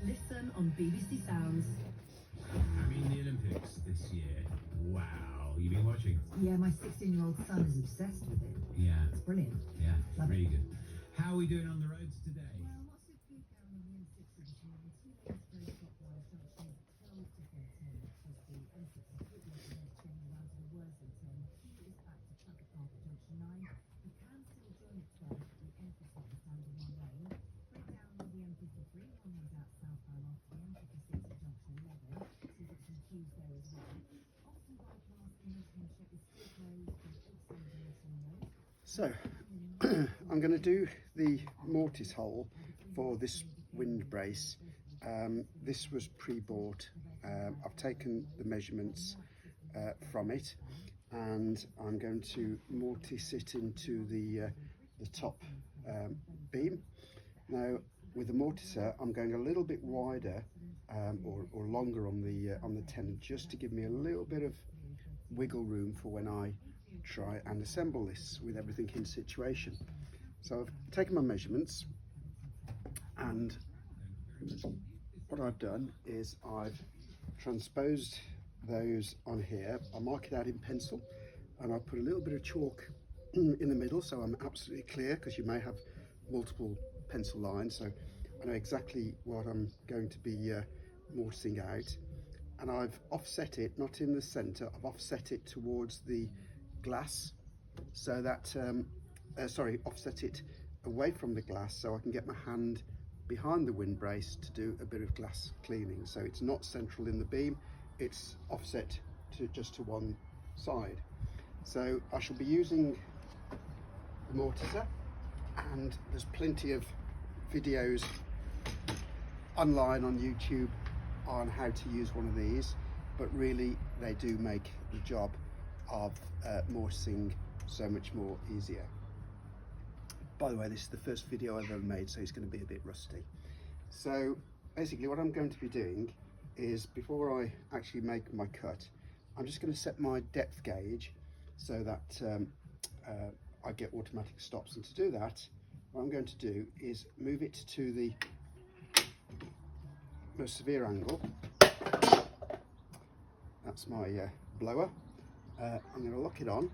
Listen on BBC Sounds. I mean, the Olympics this year. Wow. You've been watching? Yeah, my 16-year-old son is obsessed with it. Yeah. It's brilliant. Yeah. Love Really it. good. How are we doing on the roads today? Well, what's your peak down on the M6 this morning? 2 lanes very clockwise, junction 12 to 13, because the M6 is completely open and turning around to the Worsley turn. The queue is back to Trafford Park at junction 9. You can still join at 12 if the M57 stands in one lane. Break down the M53, one lane's out southbound after the M56 at junction 11, so you've got some queues there as well. Often bypass in Nottinghamshire is still closed from Oakside Junction Road. So, I'm going to do the mortise hole for this wind brace. This was pre-bought. I've taken the measurements from it, and I'm going to mortise it into the top beam. Now, with the mortiser, I'm going a little bit wider or longer on the tenon, just to give me a little bit of wiggle room for when I try and assemble this with everything in situation. So I've taken my measurements, and what I've done is I've transposed those on here. I mark it out in pencil, and I put a little bit of chalk in the middle, so I'm absolutely clear, because you may have multiple pencil lines, so I know exactly what I'm going to be mortising out. And I've offset it, not in the center, I've offset it towards the glass, so that offset it away from the glass, so I can get my hand behind the wind brace to do a bit of glass cleaning. So it's not central in the beam, it's offset to just to one side. So I shall be using the mortiser, and there's plenty of videos online on YouTube on how to use one of these, but really they do make the job of mortising so much more easier. By the way, this is the first video I've ever made, so it's going to be a bit rusty. So basically what I'm going to be doing is, before I actually make my cut, I'm just going to set my depth gauge so that I get automatic stops. And to do that, what I'm going to do is move it to the most severe angle. That's my blower. I'm going to lock it on,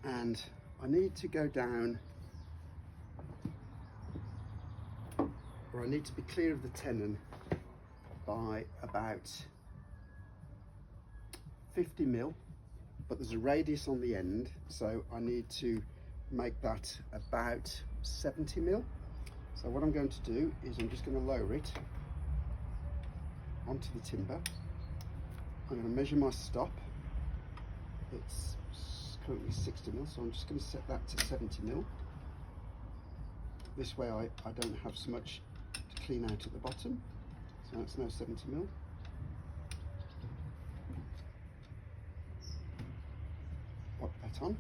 and I need to go down, or I need to be clear of the tenon by about 50 mil, but there's a radius on the end, so I need to make that about 70 mil. So what I'm going to do is I'm just going to lower it onto the timber. I'm going to measure my stop. It's currently 60 mil, so I'm just going to set that to 70 mil. This way I don't have so much to clean out at the bottom. So that's now 70 mil. Pop that on.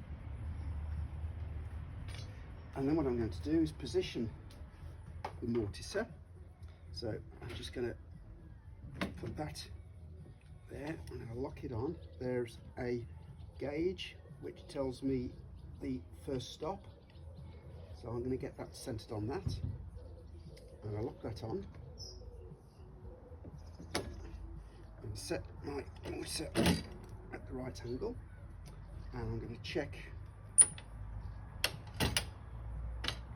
And then what I'm going to do is position the mortiser. So I'm just going to put that there. I'm going to lock it on. There's a gauge which tells me the first stop, so I'm going to get that centered on that. I'm going to lock that on and set my mortiser at the right angle, and I'm going to check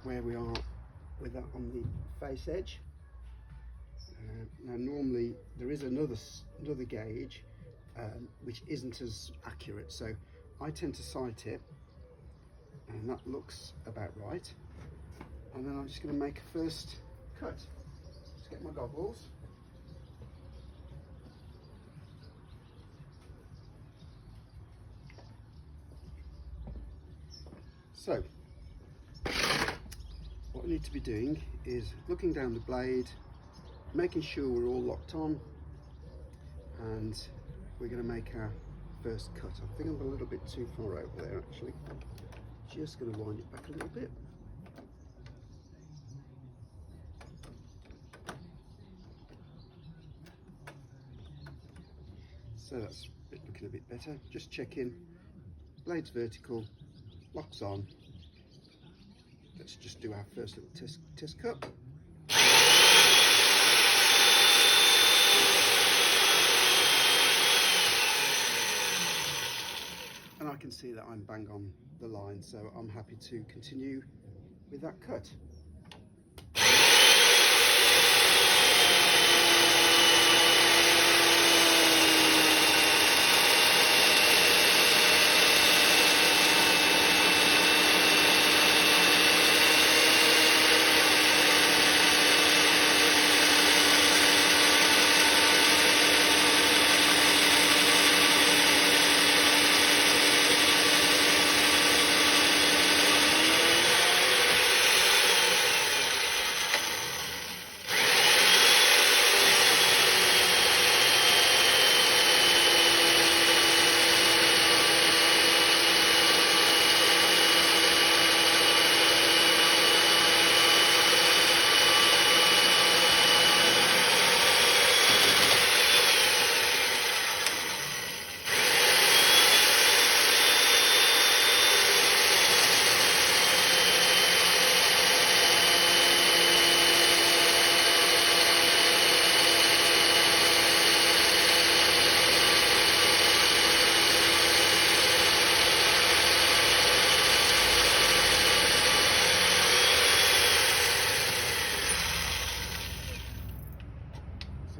where we are with that on the face edge. Now normally there is another gauge which isn't as accurate, so I tend to sight it, and that looks about right. And then I'm just going to make a first cut. Let's get my goggles. So what I need to be doing is looking down the blade, making sure we're all locked on, and we're going to make our first cut. I think I'm a little bit too far out there actually. Just going to wind it back a little bit. So that's looking a bit better. Just checking, blade's vertical, locks on. Let's just do our first little test cut. can see that I'm bang on the line, so I'm happy to continue with that cut.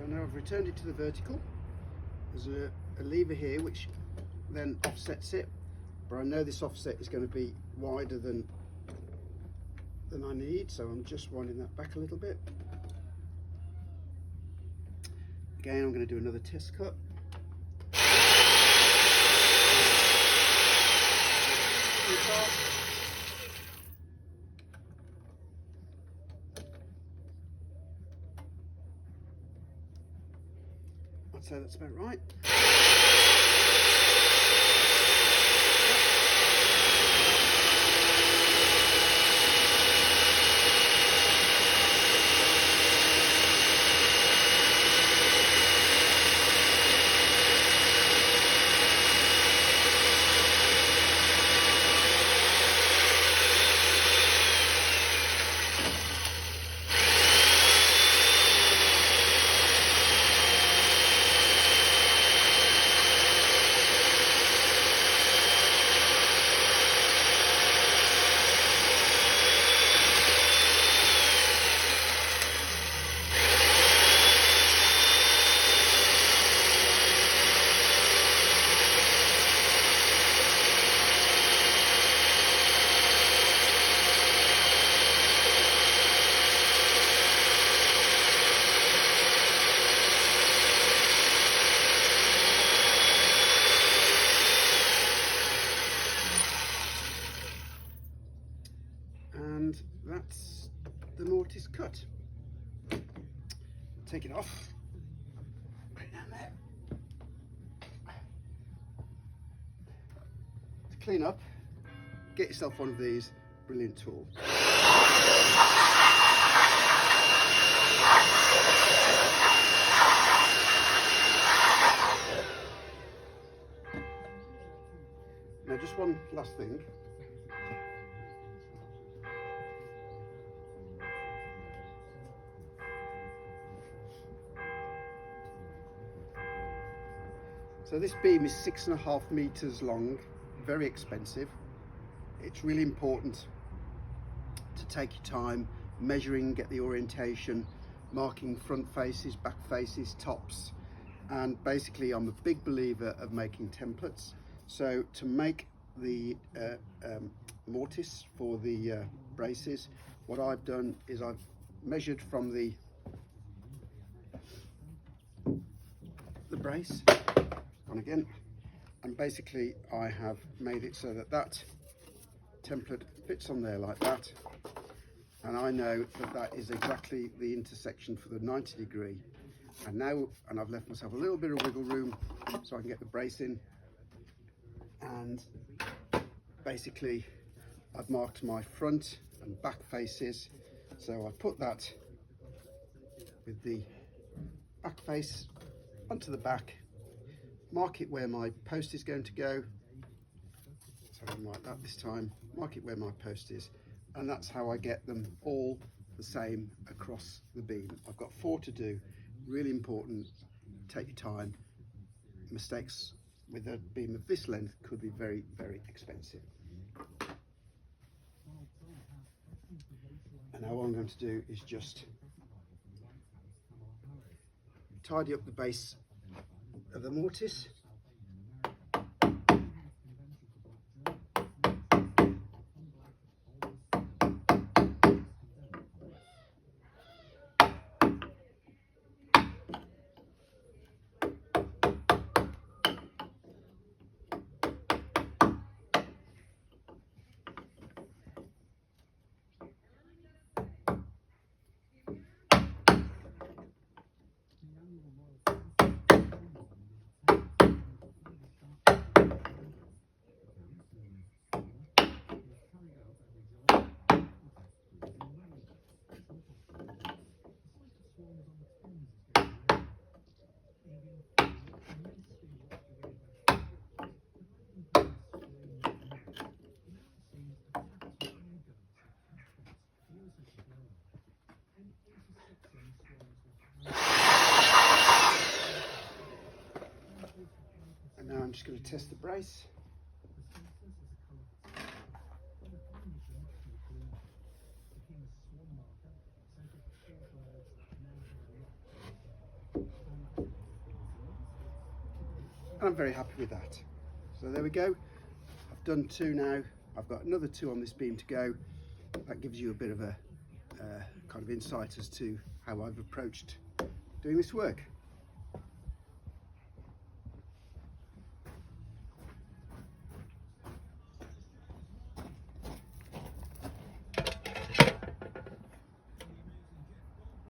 So now I've returned it to the vertical. There's a lever here which then offsets it, but I know this offset is going to be wider than I need, so I'm just winding that back a little bit. Again, I'm going to do another test cut. I'd say that's about right. And that's the mortise cut. Take it off. Put it down there. To clean up, get yourself one of these. Brilliant tool. Now just one last thing. So this beam is 6.5 meters long, very expensive. It's really important to take your time, measuring, get the orientation, marking front faces, back faces, tops. And basically I'm a big believer of making templates. So to make the mortise for the braces, what I've done is I've measured from the brace on again, and basically I have made it so that that template fits on there like that, and I know that that is exactly the intersection for the 90 degree. And I've left myself a little bit of wiggle room so I can get the brace in, and basically I've marked my front and back faces. So I put that with the back face onto the back, mark it where my post is going to go. So I'm like that this time, mark it where my post is, and that's how I get them all the same across the beam. I've got 4 to do, really important, take your time. Mistakes with a beam of this length could be very, very expensive. And now what I'm going to do is just tidy up the base of the mortise. And now I'm just going to test the brace. And I'm very happy with that. So there we go. I've done 2 now. I've got another 2 on this beam to go. That gives you a bit of a kind of insight as to how I've approached doing this work.